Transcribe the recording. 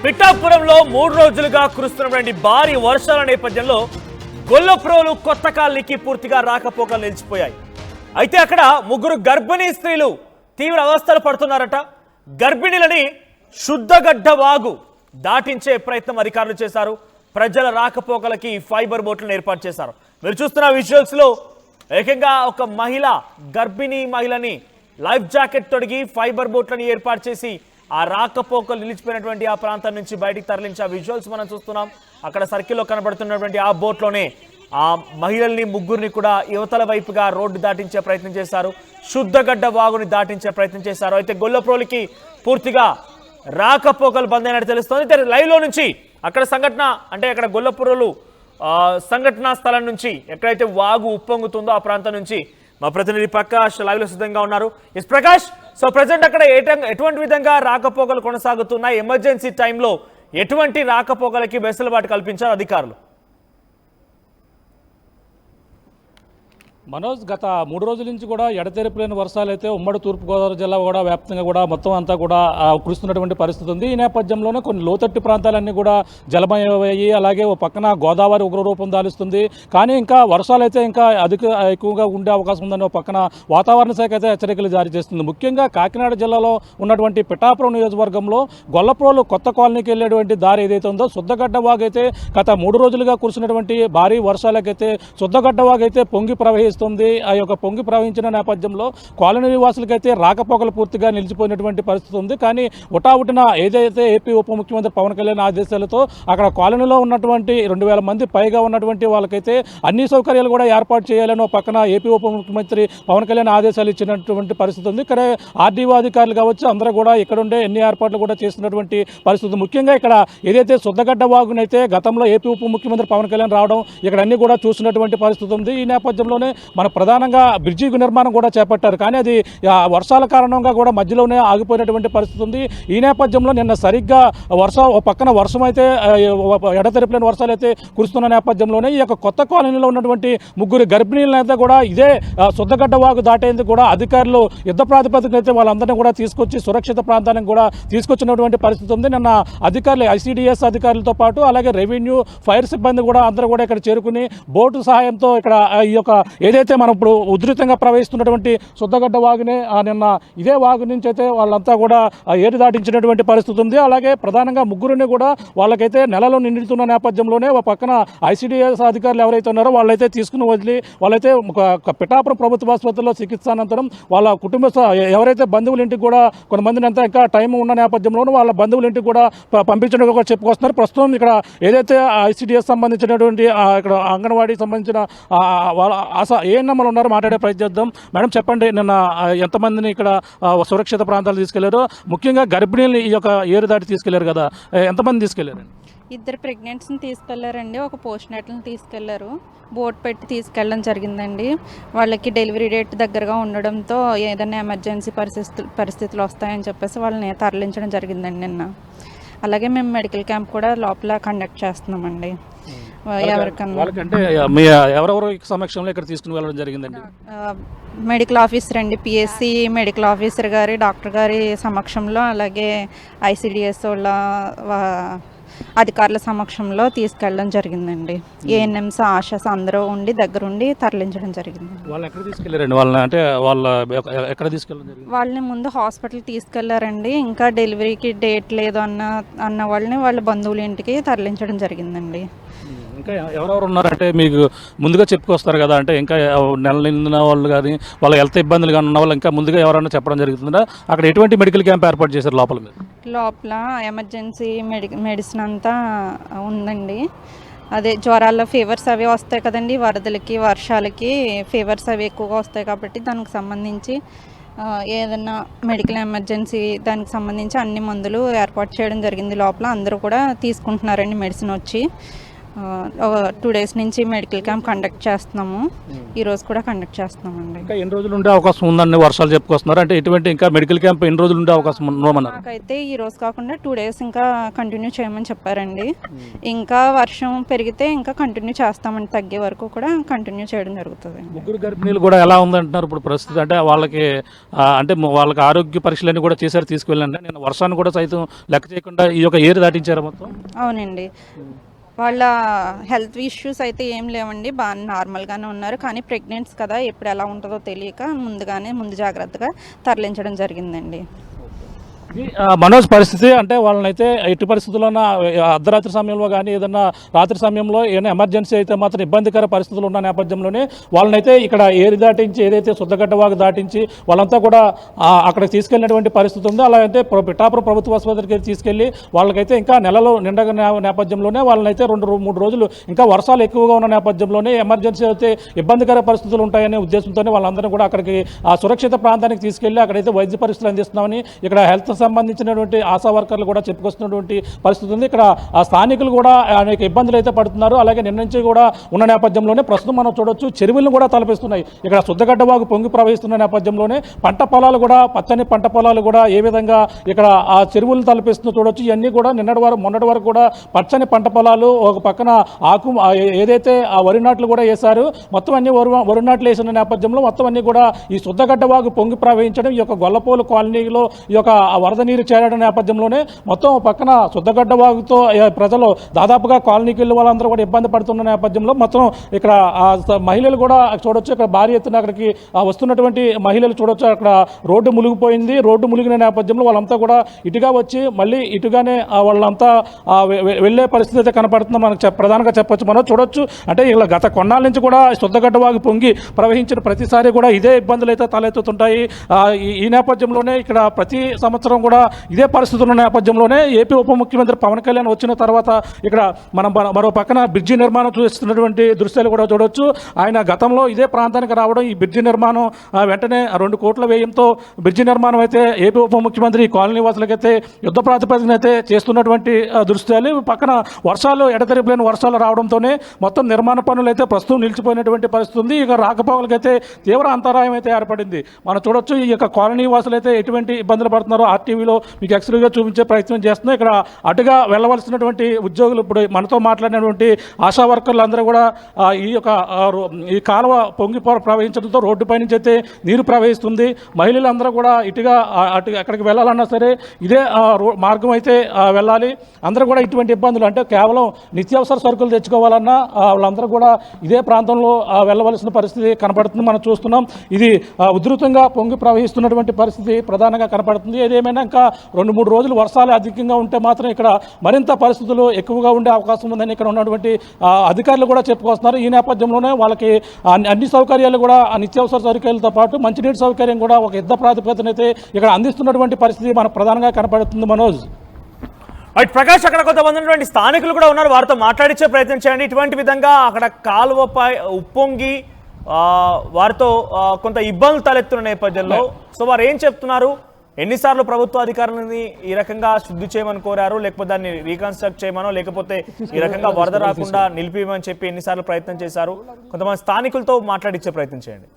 పిఠాపురంలో 3 రోజులుగా కురుస్తున్నటువంటి భారీ వర్షాల నేపథ్యంలో గొల్లప్రోలు కొత్త కాలనీకి పూర్తిగా రాకపోకలు నిలిచిపోయాయి. అయితే అక్కడ 3 గర్భిణీ స్త్రీలు తీవ్ర అవస్థలు పడుతున్నారట. గర్భిణీలని శుద్ధగడ్డ వాగు దాటించే ప్రయత్నం అధికారులు చేశారు. ప్రజల రాకపోకలకి ఫైబర్ బోట్లను ఏర్పాటు చేశారు. మీరు చూస్తున్న విజువల్స్ లో ఏకంగా ఒక గర్భిణీ మహిళని లైఫ్ జాకెట్ తొడిగి ఫైబర్ బోట్లను ఏర్పాటు చేసి ఆ రాకపోకలు నిలిచిపోయినటువంటి ఆ ప్రాంతం నుంచి బయటికి తరలించే విజువల్స్ మనం చూస్తున్నాం. అక్కడ సర్కిల్లో కనబడుతున్నటువంటి ఆ బోట్లోనే ఆ మహిళల్ని 3 కూడా యువతల వైపుగా రోడ్డు దాటించే ప్రయత్నం చేశారు. శుద్ధగడ్డ వాగుని దాటించే ప్రయత్నం చేశారు. అయితే గొల్లప్రోలుకి పూర్తిగా రాకపోకలు బంద్ అయినట్టు తెలుస్తోంది. లైవ్లో నుంచి అక్కడ సంఘటన అంటే అక్కడ గొల్లప్రోలు సంఘటనా స్థలం నుంచి ఎక్కడైతే వాగు ఉప్పొంగుతుందో ఆ ప్రాంతం నుంచి మా ప్రతినిధి ప్రకాష్ లైవ్లో సిద్ధంగా ఉన్నారు. ఎస్ ప్రకాష్, సో ప్రజెంట్ అక్కడ ఎటువంటి విధంగా రాకపోకలు కొనసాగుతున్నాయి? ఎమర్జెన్సీ టైంలో ఎటువంటి రాకపోకలకి వెసులుబాటు కల్పించారు అధికారులు? మనోజ్, గత 3 రోజుల నుంచి కూడా ఎడతెరిపిలేని వర్షాలు అయితే ఉమ్మడి తూర్పుగోదావరి జిల్లా కూడా వ్యాప్తంగా కూడా మొత్తం అంతా కూడా కురుస్తున్నటువంటి పరిస్థితి ఉంది. ఈ నేపథ్యంలోనే కొన్ని లోతట్టు ప్రాంతాలన్నీ కూడా జలమయమయ్యి, అలాగే ఓ పక్కన గోదావరి ఉగ్రరూపం దాలుస్తుంది. కానీ ఇంకా వర్షాలు అయితే ఇంకా ఎక్కువగా ఉండే అవకాశం ఉందని ఓ పక్కన వాతావరణ శాఖ అయితే హెచ్చరికలు జారీ చేస్తుంది. ముఖ్యంగా కాకినాడ జిల్లాలో ఉన్నటువంటి పిఠాపురం నియోజకవర్గంలో గొల్లప్రోలు కొత్త కాలనీకి వెళ్ళేటువంటి దారి ఏదైతే ఉందో శుద్ధగడ్డ వాగు అయితే గత 3 రోజులుగా కురిసినటువంటి భారీ వర్షాలకైతే శుద్ధగడ్డ వాగు అయితే పొంగి ప్రవహిస్తుంది. ఆ యొక్క పొంగి ప్రవహించిన నేపథ్యంలో కాలనీ నివాసులకైతే రాకపోకలు పూర్తిగా నిలిచిపోయినటువంటి పరిస్థితి ఉంది. కానీ ఉటావుటిన ఏదైతే ఏపీ ఉప ముఖ్యమంత్రి పవన్ కళ్యాణ్ ఆదేశాలతో అక్కడ కాలనీలో ఉన్నటువంటి 2000 మంది పైగా ఉన్నటువంటి వాళ్ళకైతే అన్ని సౌకర్యాలు కూడా ఏర్పాటు చేయాలని పక్కన ఏపీ ఉప ముఖ్యమంత్రి పవన్ కళ్యాణ్ ఆదేశాలు ఇచ్చినటువంటి పరిస్థితి ఉంది. ఇక్కడ ఆర్డీఓ అధికారులు కావచ్చు అందరూ కూడా ఇక్కడుండే ఎన్ని ఏర్పాట్లు కూడా చేస్తున్నటువంటి పరిస్థితి. ముఖ్యంగా ఇక్కడ ఏదైతే శుద్ధగడ్డ వాగునైతే గతంలో ఏపీ ఉప ముఖ్యమంత్రి పవన్ కళ్యాణ్ రావడం ఇక్కడ అన్ని కూడా చూసినటువంటి పరిస్థితి ఉంది. ఈ నేపథ్యంలోనే మన ప్రధానంగా బ్రిడ్జి నిర్మాణం కూడా చేపట్టారు. కానీ అది వర్షాల కారణంగా కూడా మధ్యలోనే ఆగిపోయినటువంటి పరిస్థితి ఉంది. ఈ నేపథ్యంలో నిన్న సరిగ్గా పక్కన వర్షం అయితే ఎడతెరిపిలేని వర్షాలు అయితే కురుస్తున్న నేపథ్యంలోనే ఈ యొక్క కొత్త కాలనీలో ఉన్నటువంటి 3 గర్భిణీలను అయితే కూడా ఇదే శుద్ధగడ్డ వాగు దాటేందుకు కూడా అధికారులు యుద్ధ ప్రాతిపదికన అయితే వాళ్ళందరినీ కూడా తీసుకొచ్చి సురక్షిత ప్రాంతానికి కూడా తీసుకొచ్చినటువంటి పరిస్థితి ఉంది. నిన్న అధికారులు ఐసీడీఎస్ అధికారులతో పాటు అలాగే రెవెన్యూ ఫైర్ సిబ్బంది కూడా అందరూ కూడా ఇక్కడ చేరుకుని బోటు సహాయంతో ఇక్కడ ఈ యొక్క ఏదైతే మనం ఇప్పుడు ఉధృతంగా ప్రవహిస్తున్నటువంటి శుద్ధగడ్డ వాగునే నిన్న ఇదే వాగు నుంచి అయితే వాళ్ళంతా కూడా ఏరు దాటించినటువంటి పరిస్థితి ఉంది. అలాగే ప్రధానంగా 3 కూడా వాళ్ళకైతే నెలలో నిండుతున్న నేపథ్యంలోనే ఒక పక్కన ఐసీడీఎస్ అధికారులు ఎవరైతే ఉన్నారో వాళ్ళైతే తీసుకుని వదిలి వాళ్ళైతే పిఠాపురం ప్రభుత్వ ఆసుపత్రిలో చికిత్స అనంతరం వాళ్ళ కుటుంబ ఎవరైతే బంధువుల ఇంటికి కూడా కొంతమందిని అంతా ఇంకా టైం ఉన్న నేపథ్యంలోనూ వాళ్ళ బంధువుల ఇంటికి కూడా పంపించడం కూడా చెప్పుకొస్తున్నారు. ప్రస్తుతం ఇక్కడ ఏదైతే ఐసీడీఎస్ సంబంధించినటువంటి ఇక్కడ అంగన్వాడీకి సంబంధించిన వాళ్ళ ఏఎన్ఎంలు ఉన్నారో మాట్లాడే ప్రయత్నం చేద్దాం. మేడం చెప్పండి, నిన్న ఎంతమందిని ఇక్కడ సురక్షిత ప్రాంతాలు తీసుకెళ్లారు? ముఖ్యంగా గర్భిణీలు ఈ యొక్క ఏరు దాటి తీసుకెళ్లారు కదా, ఎంతమంది తీసుకెళ్లారు? 2 ప్రెగ్నెంట్స్ని తీసుకెళ్లారండి, ఒక పోస్ట్ నాటల్ని తీసుకెళ్లారు. బోట్ పెట్టి తీసుకెళ్ళడం జరిగిందండి. వాళ్ళకి డెలివరీ డేట్ దగ్గరగా ఉండడంతో ఏదైనా ఎమర్జెన్సీ పరిస్థితులు వస్తాయని చెప్పేసి వాళ్ళని తరలించడం జరిగిందండి నిన్న. అలాగే మేము మెడికల్ క్యాంప్ కూడా లోపల కండక్ట్ చేస్తున్నామండి. ఎవరికంటే ఎవరెవరు సమక్షంలో ఇక్కడ తీసుకుని వెళ్ళడం జరిగిందండి? మెడికల్ ఆఫీసర్ అండి, పిఎస్సి మెడికల్ ఆఫీసర్ గారి డాక్టర్ గారి సమక్షంలో, అలాగే ఐసీడీఎస్ వాళ్ళ అధికారుల సమక్షంలో తీసుకెళ్ళడం జరిగిందండి. ఏఎన్ఎంస్ ఆశాస్ అందరూ ఉండి దగ్గరుండి తరలించడం జరిగింది. వాళ్ళు ఎక్కడ తీసుకెళ్లారండి? వాళ్ళని అంటే ఎక్కడ తీసుకెళ్ళడం జరిగింది? వాళ్ళని ముందు హాస్పిటల్ తీసుకెళ్లారండి. ఇంకా డెలివరీకి డేట్ లేదు అన్న వాళ్ళని వాళ్ళ బంధువుల ఇంటికి తరలించడం జరిగిందండి. ఇంకా ఎవరెవరు ఉన్నారంటే మీకు ముందుగా చెప్పుకొస్తారు కదా, అంటే ఇంకా నెల నిండిన వాళ్ళు కానీ వాళ్ళ హెల్త్ ఇబ్బందులు కానీ ఉన్న వాళ్ళు ఇంకా ముందుగా ఎవరైనా చెప్పడం జరుగుతుందా? అక్కడ ఎటువంటి మెడికల్ క్యాంప్ ఏర్పాటు చేశారు లోపల ఎమర్జెన్సీ మెడిసిన్ అంతా ఉందండి. అదే జ్వరాల్లో ఫీవర్స్ అవి వస్తాయి కదండి, వరదలకి వర్షాలకి ఫీవర్స్ అవి ఎక్కువగా వస్తాయి కాబట్టి దానికి సంబంధించి ఏదన్నా మెడికల్ ఎమర్జెన్సీ దానికి సంబంధించి అన్ని మందులు ఏర్పాటు చేయడం జరిగింది. లోపల అందరూ కూడా తీసుకుంటున్నారండి మెడిసిన్ వచ్చి. 2 days నుంచి మెడికల్ క్యాంప్ కండక్ట్ చేస్తున్నాము. ఈరోజు కూడా కండక్ట్ చేస్తున్నామండి. ఇంకా ఎన్ని రోజులు ఉండే అవకాశం ఉందని వర్షాలు చెప్పుకొస్తున్నారు, అంటే ఇటువంటి ఇంకా మెడికల్ క్యాంప్ ఎన్ని రోజులు ఉండే అవకాశం ఉందన్నారు? నాకైతే ఈ రోజు కాకుండా 2 days ఇంకా కంటిన్యూ చేయమని చెప్పారండి. ఇంకా వర్షం పెరిగితే ఇంకా కంటిన్యూ చేస్తామని, తగ్గే వరకు కూడా కంటిన్యూ చేయడం జరుగుతుంది. ముగ్గురు గర్భిణీలు కూడా ఎలా ఉందంటున్నారు ఇప్పుడు ప్రస్తుతం? అంటే వాళ్ళకి వాళ్ళకి ఆరోగ్య పరీక్షలన్నీ కూడా చేశారు, తీసుకువెళ్ళండి. నేను వర్షాన్ని కూడా సైతం లెక్క చేయకుండా ఈ యొక్క ఏరు దాటించారు మొత్తం. అవునండి, వాళ్ళ హెల్త్ ఇష్యూస్ అయితే ఏం లేవండి, బాగా నార్మల్గానే ఉన్నారు. కానీ ప్రెగ్నెంట్స్ కదా, ఎప్పుడు ఎలా ఉంటుందో తెలియక ముందు జాగ్రత్తగా తరలించడం జరిగిందండి. మనోజ్ పరిస్థితి అంటే వాళ్ళనైతే ఎట్టి పరిస్థితుల్లో అర్ధరాత్రి సమయంలో కానీ ఏదన్నా రాత్రి సమయంలో ఏదైనా ఎమర్జెన్సీ అయితే మాత్రం ఇబ్బందికర పరిస్థితులు ఉన్న నేపథ్యంలోనే వాళ్ళనైతే ఇక్కడ ఏరి దాటించి, ఏదైతే శుద్ధగడ్డ వాగు దాటించి వాళ్ళంతా కూడా అక్కడికి తీసుకెళ్ళినటువంటి పరిస్థితి ఉంది. అలా అయితే పిఠాపురం ప్రభుత్వ ఆసుపత్రికి తీసుకెళ్ళి వాళ్ళకైతే ఇంకా నెలలో నిండగా నేపథ్యంలోనే వాళ్ళనైతే 2-3 రోజులు ఇంకా వర్షాలు ఎక్కువగా ఉన్న నేపథ్యంలోనే ఎమర్జెన్సీ అయితే ఇబ్బందికర పరిస్థితులు ఉంటాయనే ఉద్దేశంతోనే వాళ్ళందరూ కూడా అక్కడికి సురక్షిత ప్రాంతానికి తీసుకెళ్ళి అక్కడైతే వైద్య పరీక్షలు అందిస్తున్నామని ఇక్కడ హెల్త్ సంబంధించినటువంటి ఆశా వర్కర్లు కూడా చెప్పుకొస్తున్నటువంటి పరిస్థితి ఉంది. ఇక్కడ స్థానికులు కూడా అనేక ఇబ్బందులు అయితే పడుతున్నారు. అలాగే నిన్న నుంచి కూడా ఉన్న నేపథ్యంలోనే ప్రస్తుతం మనం చూడొచ్చు చెరువులను కూడా తలపిస్తున్నాయి. ఇక్కడ శుద్ధగడ్డ వాగు పొంగి ప్రవహిస్తున్న నేపథ్యంలోనే పంట పొలాలు కూడా, పచ్చని పంట పొలాలు కూడా ఏ విధంగా ఇక్కడ ఆ చెరువులను తలపిస్తుందో చూడొచ్చు. ఇవన్నీ కూడా మొన్నటి వరకు కూడా పచ్చని పంట పొలాలు, ఒక పక్కన ఏదైతే ఆ వరి నాట్లు కూడా వేశారు, మొత్తం అన్ని వరి నాట్లు వేసిన నేపథ్యంలో మొత్తం అన్ని కూడా ఈ శుద్ధగడ్డ వాగు పొంగి ప్రవహించడం, ఈ యొక్క గొల్లపోలు కాలనీలో ఈ యొక్క వరద నీరు చేరడం నేపథ్యంలోనే మొత్తం పక్కన శుద్ధగడ్డ వాగుతో ప్రజలు దాదాపుగా కాలనీకి వెళ్ళి వాళ్ళందరూ కూడా ఇబ్బంది పడుతున్న నేపథ్యంలో మొత్తం ఇక్కడ మహిళలు కూడా చూడొచ్చు. ఇక్కడ భారీ ఎత్తున అక్కడికి వస్తున్నటువంటి మహిళలు చూడొచ్చు. అక్కడ రోడ్డు మునిగిపోయింది. రోడ్డు మునిగిన నేపథ్యంలో వాళ్ళంతా కూడా ఇటుగా వచ్చి మళ్ళీ ఇటుగానే వాళ్ళంతా వెళ్ళే పరిస్థితి అయితే కనపడుతుంది మనకు ప్రధానంగా చెప్పొచ్చు. మనం చూడొచ్చు. అంటే ఇలా గత కొన్నాళ్ళ నుంచి కూడా శుద్ధగడ్డ వాగు పొంగి ప్రవహించిన ప్రతిసారి కూడా ఇదే ఇబ్బందులు అయితే తలెత్తుతుంటాయి. ఈ నేపథ్యంలోనే ఇక్కడ ప్రతి సంవత్సరం కూడా ఇదే పరిస్థితుల నేపథ్యంలోనే ఏపీ ఉప ముఖ్యమంత్రి పవన్ కళ్యాణ్ వచ్చిన తర్వాత ఇక్కడ మనం మరో పక్కన బ్రిడ్జి నిర్మాణం చూస్తున్నటువంటి దృశ్యాలు కూడా చూడవచ్చు. ఆయన గతంలో ఇదే ప్రాంతానికి రావడం, ఈ బ్రిడ్జి నిర్మాణం వెంటనే 2 కోట్ల వ్యయంతో బ్రిడ్జి నిర్మాణం అయితే ఏపీ ఉప ముఖ్యమంత్రి కాలనీ వాసులకైతే యుద్ధ ప్రాతిపదికన అయితే చేస్తున్నటువంటి దృశ్యాలు. పక్కన వర్షాలు, ఎడతెరిపిలేని వర్షాలు రావడంతోనే మొత్తం నిర్మాణ పనులు అయితే ప్రస్తుతం నిలిచిపోయినటువంటి పరిస్థితి ఉంది. ఇక రాకపోకలకైతే తీవ్ర అంతరాయం అయితే ఏర్పడింది. మనం చూడొచ్చు. ఈ యొక్క కాలనీ వాసులు అయితే ఎటువంటి ఇబ్బందులు పడుతున్నారో ఆర్టీవీలో మీకు ఎక్స్క్లూజివ్గా చూపించే ప్రయత్నం చేస్తున్నాం. ఇక్కడ అటుగా వెళ్ళవలసినటువంటి ఉద్యోగులు, ఇప్పుడు మనతో మాట్లాడినటువంటి ఆశా వర్కర్లు అందరూ కూడా ఈ కాలువ పొంగి ప్రవహించడంతో రోడ్డు పై నుంచి అయితే నీరు ప్రవహిస్తుంది. మహిళలందరూ కూడా ఇటుగా అక్కడికి వెళ్ళాలన్నా సరే ఇదే మార్గం అయితే వెళ్ళాలి. అందరూ కూడా ఇటువంటి ఇబ్బందులు, అంటే కేవలం నిత్యావసర సరుకులు తెచ్చుకోవాలన్నా వాళ్ళందరూ కూడా ఇదే ప్రాంతంలో వెళ్ళవలసిన పరిస్థితి కనపడుతుంది. మనం చూస్తున్నాం. ఇది ఉధృతంగా పొంగి ప్రవహిస్తున్నటువంటి పరిస్థితి ప్రధానంగా కనపడుతుంది. ఏదేమైనా ఇంకా 2-3 రోజులు వర్షాలు అధికంగా ఉంటే మాత్రం ఇక్కడ మరింత పరిస్థితులు ఎక్కువగా ఉండే అవకాశం ఉందని ఇక్కడ ఉన్నటువంటి అధికారులు కూడా చెప్పుకొస్తున్నారు. ఈ నేపథ్యంలోనే వాళ్ళకి అన్ని సౌకర్యాలు కూడా, నిత్యావసర సౌకర్యాలతో పాటు మంచినీటి సౌకర్యం కూడా ఒక యుద్ధ ప్రాతిపదికన అయితే ఇక్కడ అందిస్తున్నటువంటి పరిస్థితి మనకు ప్రధానంగా కనపడుతుంది. మనోజ్, ప్రకాష్, అక్కడ కొంతమంది ఉన్నటువంటి స్థానికులు కూడా ఉన్నారు, వారితో మాట్లాడించే ప్రయత్నం చేయండి. ఇటువంటి విధంగా అక్కడ కాలువపై ఉప్పొంగి వారితో కొంత ఇబ్బందులు తలెత్తున్న నేపథ్యంలో సో వారు ఏం చెప్తున్నారు? ఎన్నిసార్లు ప్రభుత్వ అధికారులని ఈ రకంగా శుద్ధి చేయమని కోరారు, లేకపోతే దాన్ని రీకన్స్ట్రక్ట్ చేయమనో, లేకపోతే ఈ రకంగా వరద రాకుండా నిలిపిమని చెప్పి ఎన్నిసార్లు ప్రయత్నం చేశారు? కొంతమంది స్థానికులతో మాట్లాడించే ప్రయత్నం చేయండి.